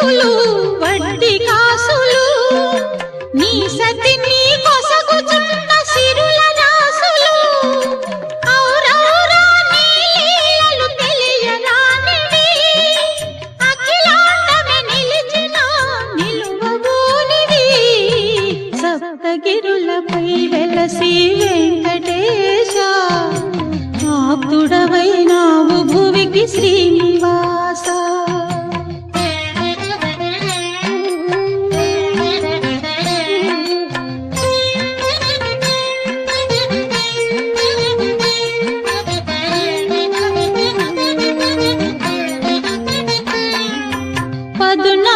కాసులు వడ్డీ కాసులు నీ సతి నీ కొసగుచున్న సిరుల రాసులు ఔరౌరా నీ లీలలు తెలియరానివి అఖిలాండమే నిలిచిన నిలువబోనివి సప్తగిరులపై వెలసి వెంకటేశ ఆప్తుడవైనావు భువికి శ్రీనివాస పదునా